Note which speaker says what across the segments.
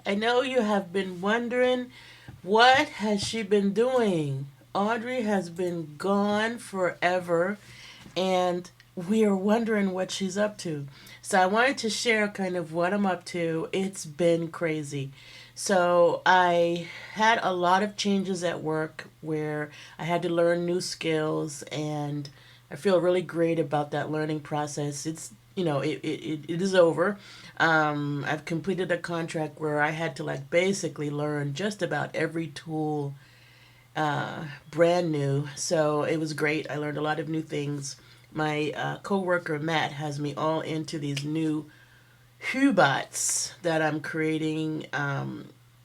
Speaker 1: I know you have been wondering, what has she been doing? Audrey has been gone forever, and we are wondering what she's up to. So I wanted to share kind of what I'm up to. It's been crazy. So I had a lot of changes at work where I had to learn new skills, and I feel really great about that learning process. It is over. I've completed a contract where I had to like basically learn just about every tool brand new. So it was great. I learned a lot of new things. My coworker Matt has me all into these new Hubots that I'm creating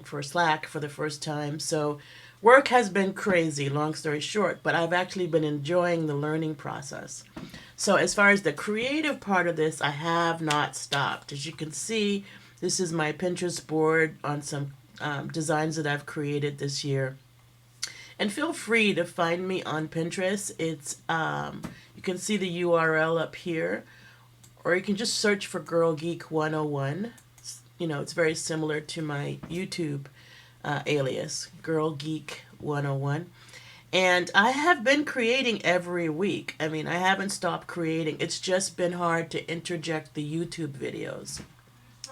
Speaker 1: for Slack for the first time. So work has been crazy, long story short, but I've actually been enjoying the learning process. So as far as the creative part of this, I have not stopped. As you can see, this is my Pinterest board on some designs that I've created this year. And feel free to find me on Pinterest. It's you can see the URL up here, or you can just search for Girl Geek 101. It's very similar to my YouTube alias, Girl Geek 101. And I have been creating every week. I mean, I haven't stopped creating. It's just been hard to interject the YouTube videos.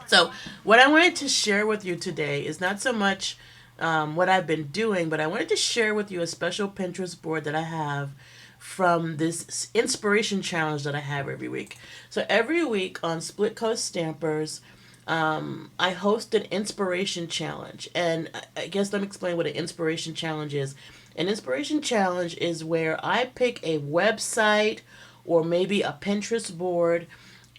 Speaker 1: So, what I wanted to share with you today is not so much what I've been doing, but I wanted to share with you a special Pinterest board that I have from this inspiration challenge that I have every week. So, every week on Splitcoast Stampers, I host an inspiration challenge. And I guess let me explain what an inspiration challenge is. An inspiration challenge is where I pick a website or maybe a Pinterest board,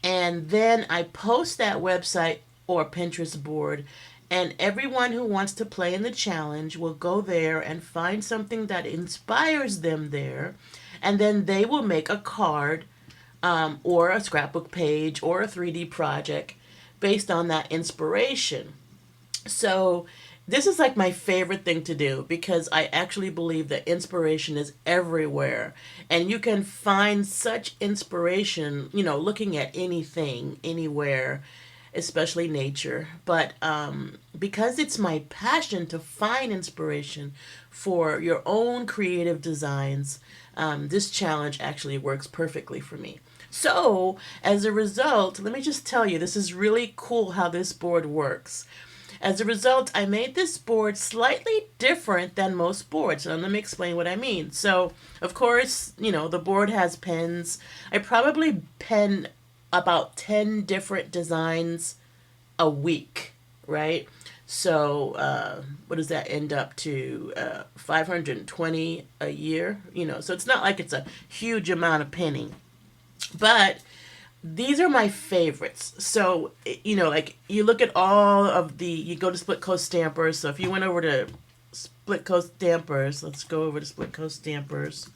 Speaker 1: and then I post that website or Pinterest board, and everyone who wants to play in the challenge will go there and find something that inspires them there, and then they will make a card or a scrapbook page or a 3D project based on that inspiration. So this is like my favorite thing to do because I actually believe that inspiration is everywhere. And you can find such inspiration, looking at anything, anywhere, especially nature. But because it's my passion to find inspiration for your own creative designs, this challenge actually works perfectly for me. So, as a result, let me just tell you, this is really cool how this board works. As a result, I made this board slightly different than most boards. And let me explain what I mean. So, of course, the board has pens. I probably pen about 10 different designs a week, right? So, what does that end up to? 520 a year, So it's not like it's a huge amount of penning. But these are my favorites. So, like you look at all of you go to Split Coast Stampers. So if you went over to Split Coast Stampers, let's go over to Split Coast Stampers.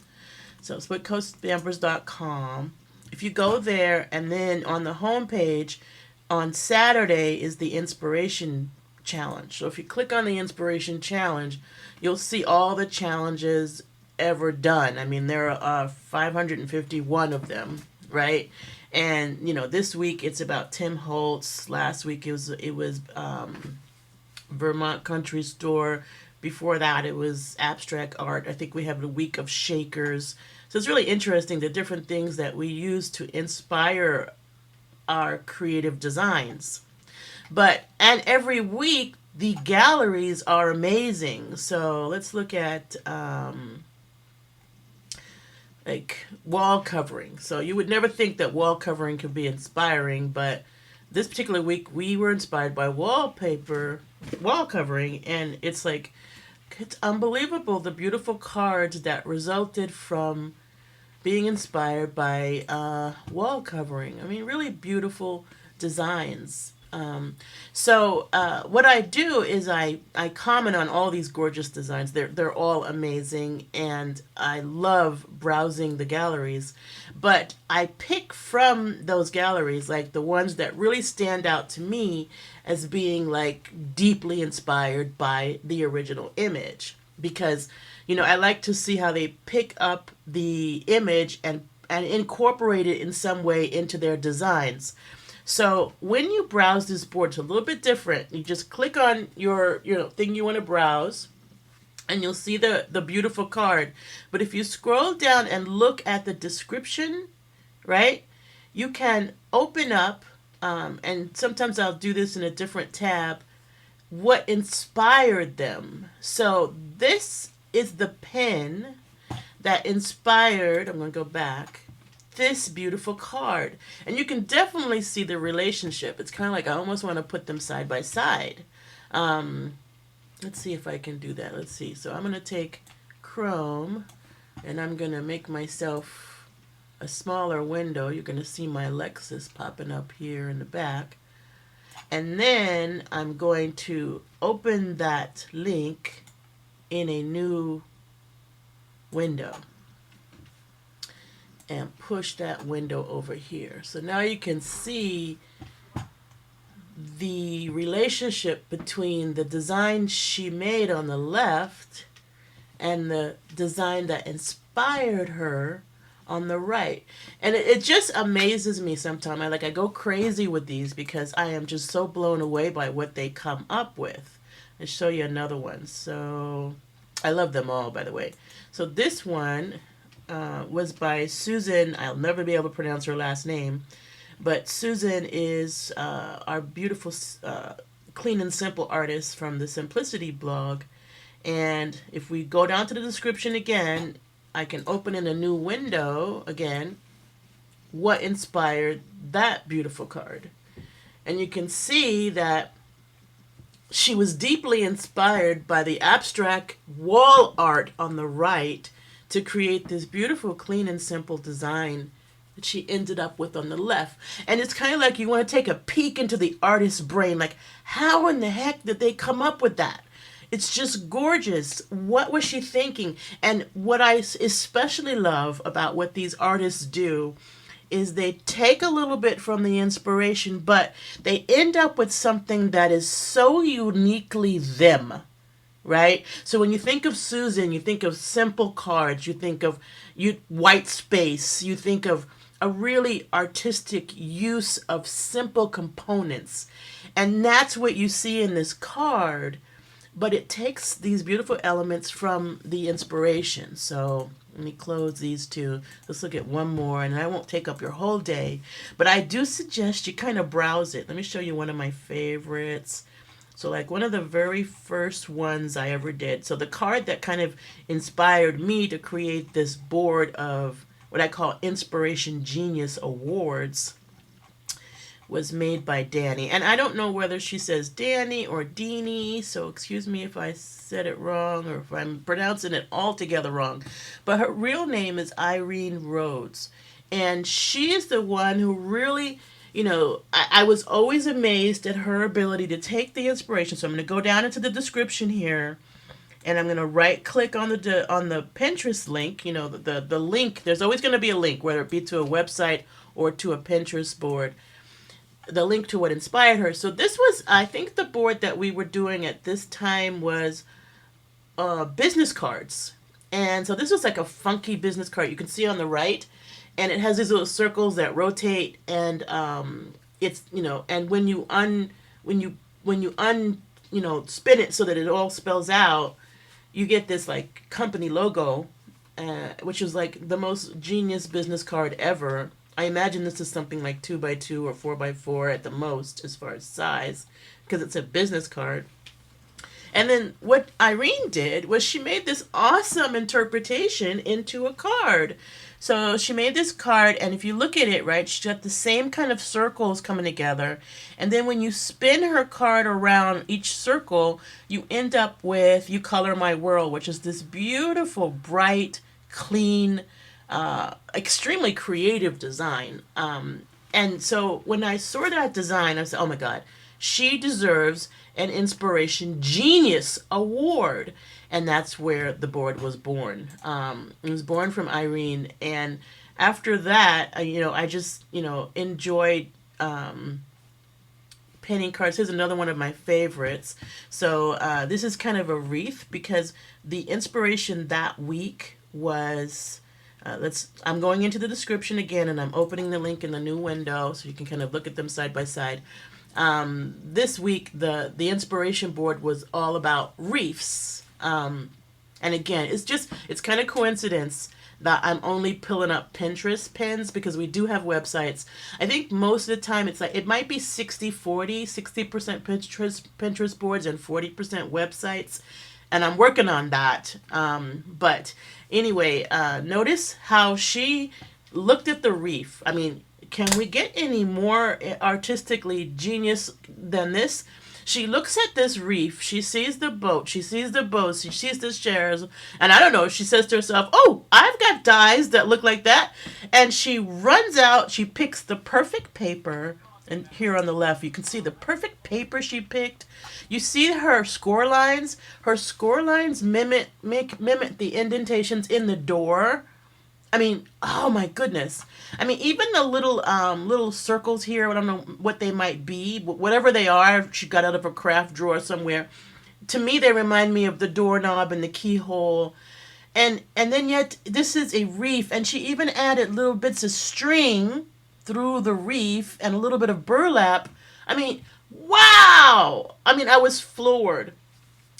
Speaker 1: So splitcoaststampers.com. If you go there and then on the home page, on Saturday is the inspiration challenge. So if you click on the inspiration challenge, you'll see all the challenges ever done. I mean, there are 551 of them, right? And this week it's about Tim Holtz. Last week it was Vermont Country Store. Before that it was abstract art. I think we have a week of shakers. So it's really interesting the different things that we use to inspire our creative designs. And every week the galleries are amazing. So let's look at like wall covering. So you would never think that wall covering could be inspiring, but this particular week we were inspired by wall covering, and it's unbelievable the beautiful cards that resulted from being inspired by wall covering. I mean, really beautiful designs. What I do is I comment on all these gorgeous designs. They're all amazing, and I love browsing the galleries. But I pick from those galleries like the ones that really stand out to me as being like deeply inspired by the original image, because I like to see how they pick up the image and incorporate it in some way into their designs. So when you browse this board, it's a little bit different. You just click on your thing you want to browse, and you'll see the beautiful card. But if you scroll down and look at the description, right, you can open up, and sometimes I'll do this in a different tab, what inspired them. So this is the pen that inspired, I'm going to go back, this beautiful card. And you can definitely see the relationship. It's kind of like I almost want to put them side by side. Um, let's see if I can do that. Let's see. So I'm going to take Chrome and I'm going to make myself a smaller window. You're going to see my Lexus popping up here in the back. And then I'm going to open that link in a new window and push that window over here. So now you can see the relationship between the design she made on the left and the design that inspired her on the right. And it just amazes me sometimes. I go crazy with these because I am just so blown away by what they come up with. I'll show you another one. So I love them all, by the way. So this one was by Susan. I'll never be able to pronounce her last name, but Susan is our beautiful clean and simple artist from the Simplicity blog. And if we go down to the description again, I can open in a new window again, what inspired that beautiful card. And you can see that she was deeply inspired by the abstract wall art on the right to create this beautiful, clean and simple design that she ended up with on the left. And it's kind of like you want to take a peek into the artist's brain, like how in the heck did they come up with that? It's just gorgeous. What was she thinking? And what I especially love about what these artists do is they take a little bit from the inspiration, but they end up with something that is so uniquely them, right? So when you think of Susan, you think of simple cards, you think of white space, you think of a really artistic use of simple components. And that's what you see in this card, but it takes these beautiful elements from the inspiration. So let me close these two. Let's look at one more, and I won't take up your whole day, but I do suggest you kind of browse it. Let me show you one of my favorites. So like one of the very first ones I ever did. So the card that kind of inspired me to create this board of what I call Inspiration Genius Awards was made by Danny. And I don't know whether she says Danny or Deanie, so excuse me if I said it wrong or if I'm pronouncing it altogether wrong. But her real name is Irene Rhodes. And she is the one who really, I was always amazed at her ability to take the inspiration. So I'm going to go down into the description here, and I'm going to right click on the Pinterest link, the link. There's always going to be a link, whether it be to a website or to a Pinterest board, the link to what inspired her. So this was, I think the board that we were doing at this time was business cards. And so this was like a funky business card you can see on the right, and it has these little circles that rotate, and it's, and when you spin it so that it all spells out, you get this like company logo, which is like the most genius business card ever. I imagine this is something like 2x2 or 4x4 at the most as far as size, because it's a business card. And then what Irene did was she made this awesome interpretation into a card. So she made this card, and if you look at it, right, she's got the same kind of circles coming together. And then when you spin her card around each circle, you end up with You Color My World, which is this beautiful, bright, clean, extremely creative design. And so when I saw that design, I said, oh my God, she deserves an Inspiration Genius Award. And that's where the board was born. It was born from Irene. And after that, I just, enjoyed painting cards. Here's another one of my favorites. So this is kind of a wreath because the inspiration that week was I'm going into the description again, and I'm opening the link in the new window so you can kind of look at them side by side. This week, the inspiration board was all about reefs. And again, it's kind of coincidence that I'm only pulling up Pinterest pins because we do have websites. I think most of the time it's like it might be 60-40, 60% Pinterest boards and 40% websites. And I'm working on that. But anyway, notice how she looked at the reef. I mean, can we get any more artistically genius than this? She looks at this reef. She sees the boat. She sees the boats. She sees the chairs. And I don't know. She says to herself, "Oh, I've got dyes that look like that." And she runs out. She picks the perfect paper. And here on the left, you can see the perfect paper she picked. You see her score lines. Her score lines mimic the indentations in the door. I mean, oh my goodness. I mean, even the little circles here, I don't know what they might be, but whatever they are, she got out of a craft drawer somewhere. To me, they remind me of the doorknob and the keyhole. And then yet this is a reef, and she even added little bits of string through the reef and a little bit of burlap. I mean, wow. I mean, I was floored.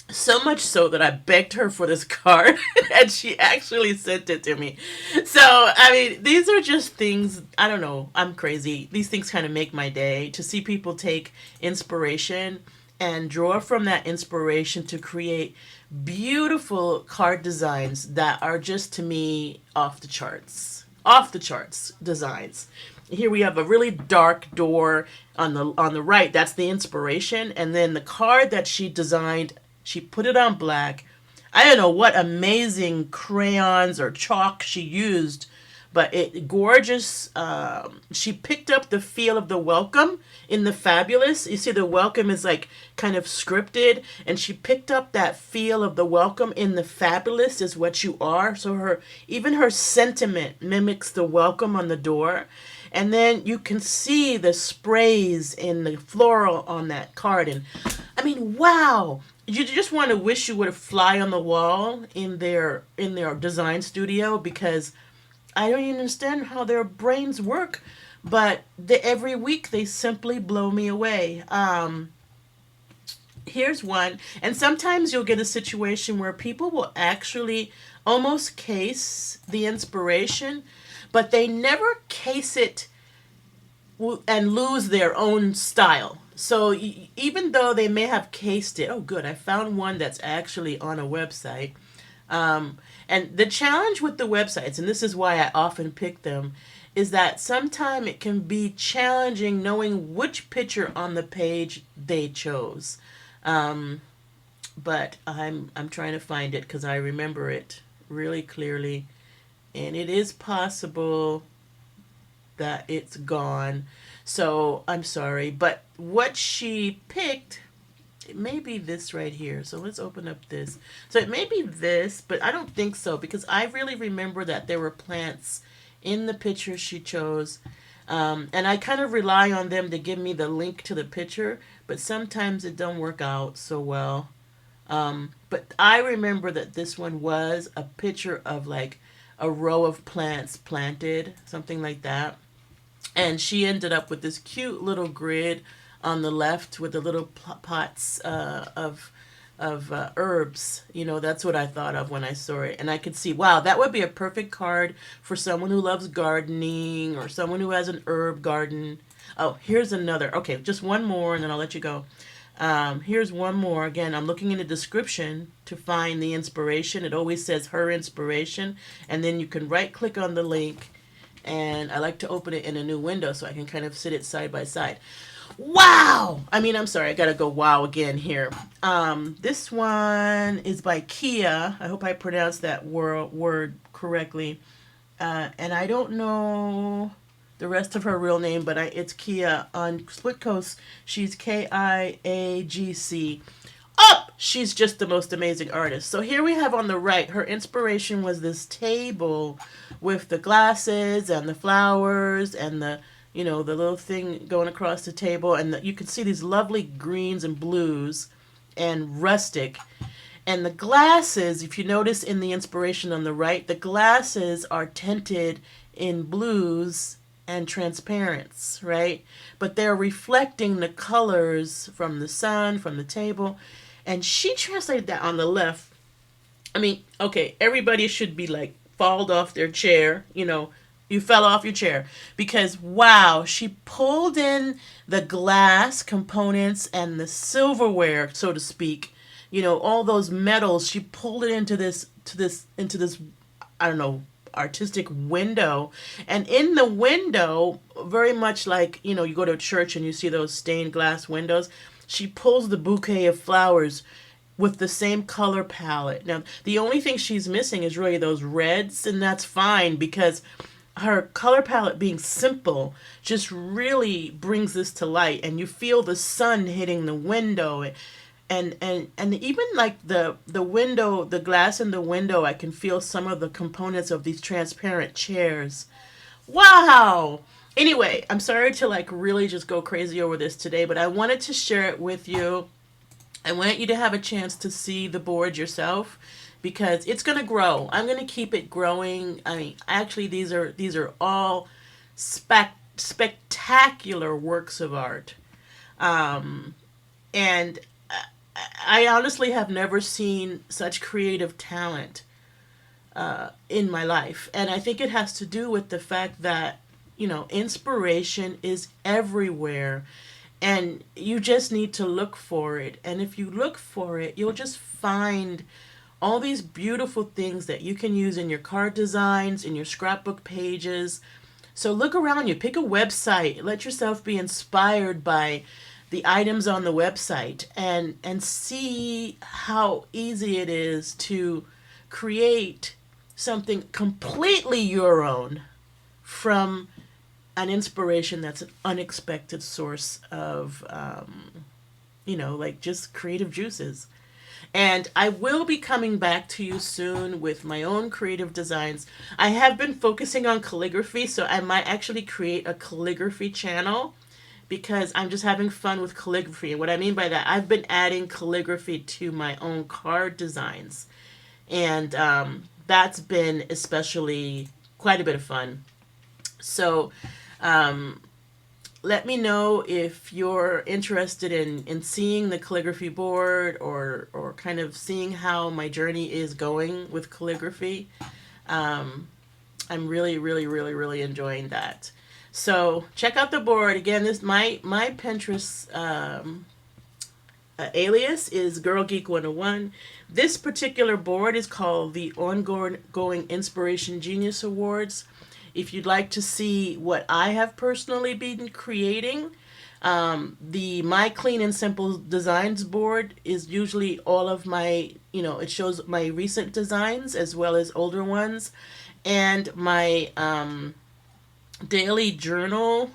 Speaker 1: So much so that I begged her for this card and she actually sent it to me. So, I mean, these are just things, I don't know, I'm crazy. These things kind of make my day to see people take inspiration and draw from that inspiration to create beautiful card designs that are just to me off the charts. Off the charts designs. Here we have a really dark door on the right. That's the inspiration. And then the card that she designed, she put it on black. I don't know what amazing crayons or chalk she used, but it gorgeous. She picked up the feel of the welcome in the fabulous. You see, the welcome is like kind of scripted, and she picked up that feel of the welcome in the fabulous is what you are. So her sentiment mimics the welcome on the door. And then you can see the sprays in the floral on that card. And I mean, wow. You just want to wish you would have fly on the wall in their design studio, because I don't even understand how their brains work, but every week they simply blow me away. Here's one, and sometimes you'll get a situation where people will actually almost case the inspiration, but they never case it and lose their own style. So even though they may have cased it, oh good, I found one that's actually on a website. And the challenge with the websites, and this is why I often pick them, is that sometimes it can be challenging knowing which picture on the page they chose. But I'm trying to find it because I remember it really clearly, and it is possible that it's gone. So I'm sorry, but what she picked, it may be this right here. So let's open up this. So it may be this, but I don't think so, because I really remember that there were plants in the picture she chose. And I kind of rely on them to give me the link to the picture, but sometimes it don't work out so well. But I remember that this one was a picture of like a row of plants planted, something like that. And she ended up with this cute little grid on the left with the little pots of herbs. You know, that's what I thought of when I saw it. And I could see, wow, that would be a perfect card for someone who loves gardening or someone who has an herb garden. Oh, here's another. Okay, just one more and then I'll let you go. Here's one more. Again, I'm looking in the description to find the inspiration. It always says her inspiration. And then you can right click on the link. And I like to open it in a new window so I can kind of sit it side by side. Wow! I mean, I'm sorry, I gotta go wow again here. This one is by Kia. I hope I pronounced that word correctly. And I don't know the rest of her real name, but it's Kia. On Splitcoast, she's Kiagc. Oh, she's just the most amazing artist. So here we have on the right, her inspiration was this table with the glasses and the flowers and the little thing going across the table. And you can see these lovely greens and blues and rustic. And the glasses, if you notice in the inspiration on the right, the glasses are tinted in blues and transparents, right? But they're reflecting the colors from the sun, from the table. And she translated that on the left. I mean, okay, everybody should be like falled off their chair, you fell off your chair because wow, she pulled in the glass components and the silverware, so to speak, all those metals. She pulled it into this I don't know, artistic window. And in the window, very much like, you go to a church and you see those stained glass windows, she pulls the bouquet of flowers with the same color palette. Now, the only thing she's missing is really those reds, and that's fine because her color palette being simple just really brings this to light, and you feel the sun hitting the window, and even like the window, the glass in the window, I can feel some of the components of these transparent chairs. Wow. Anyway, I'm sorry to like really just go crazy over this today, but I wanted to share it with you. I want you to have a chance to see the board yourself because it's going to grow. I'm going to keep it growing. I mean, actually these are all spectacular works of art. And I honestly have never seen such creative talent in my life. And I think it has to do with the fact that, inspiration is everywhere. And you just need to look for it. And if you look for it, you'll just find all these beautiful things that you can use in your card designs, in your scrapbook pages. So look around you, pick a website, let yourself be inspired by the items on the website and see how easy it is to create something completely your own from an inspiration that's an unexpected source of, like just creative juices. And I will be coming back to you soon with my own creative designs. I have been focusing on calligraphy, so I might actually create a calligraphy channel because I'm just having fun with calligraphy. And what I mean by that, I've been adding calligraphy to my own card designs. And that's been especially quite a bit of fun. So let me know if you're interested in seeing the calligraphy board or kind of seeing how my journey is going with calligraphy. I'm really, really, really, really enjoying that. So check out the board. Again, this my Pinterest alias is Girl Geek 101. This particular board is called the Ongoing Inspiration Genius Awards. If you'd like to see what I have personally been creating, the My Clean and Simple Designs board is usually all of my, it shows my recent designs as well as older ones. And my daily journal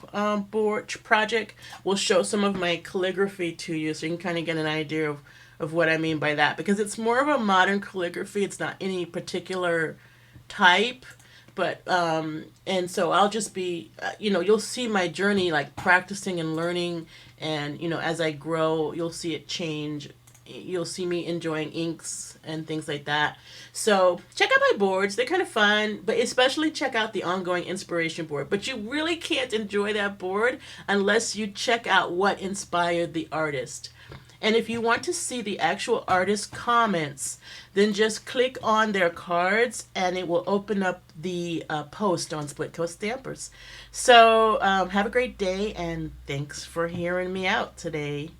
Speaker 1: board project will show some of my calligraphy to you so you can kind of get an idea of what I mean by that. Because it's more of a modern calligraphy. It's not any particular type. But and so I'll just be you'll see my journey like practicing and learning, and as I grow you'll see it change. You'll see me enjoying inks and things like that. So check out my boards, they're kind of fun, but especially check out the Ongoing Inspiration board. But you really can't enjoy that board unless you check out what inspired the artist. And if you want to see the actual artist comments, then just click on their cards and it will open up the post on Splitcoast Stampers. So have a great day and thanks for hearing me out today.